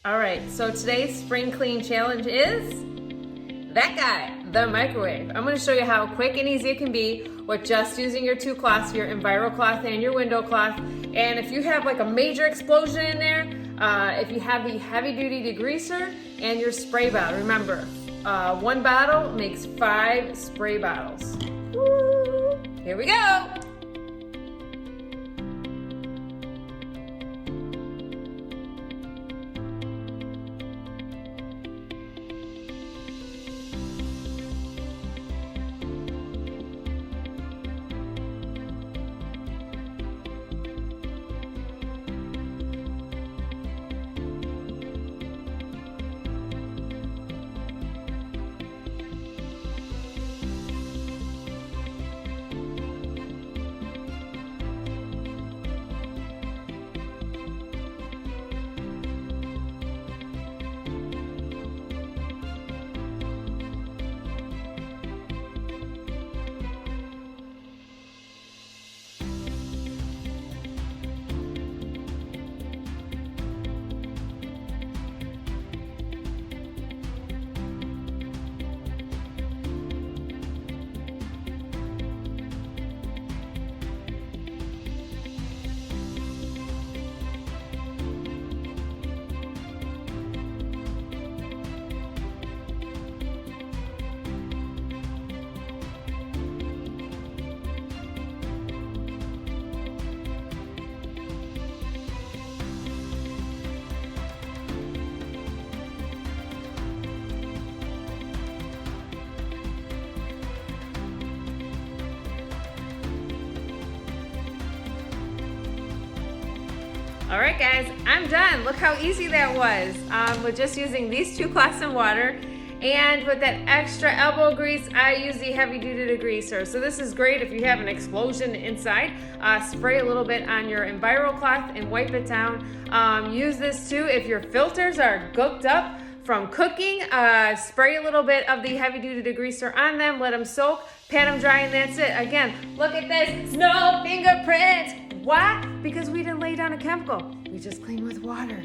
All right, so today's spring clean challenge is that guy, the microwave. I'm gonna show you how quick and easy it can be with just using your two cloths, your Enviro cloth and your window cloth. And if you have like a major explosion in there, if you have the heavy duty degreaser and your spray bottle, remember, one bottle makes 5 spray bottles. Woo! Here we go. All right, guys, I'm done. Look how easy that was with just using these two cloths and water. And with that extra elbow grease, I use the heavy duty degreaser. So this is great if you have an explosion inside. Spray a little bit on your Enviro cloth and wipe it down. Use this too if your filters are gooked up from cooking. Spray a little bit of the heavy duty degreaser on them, let them soak, pat them dry, and that's it. Again, look at this, no fingerprints. Why? Because we didn't lay down a chemical. We just cleaned with water.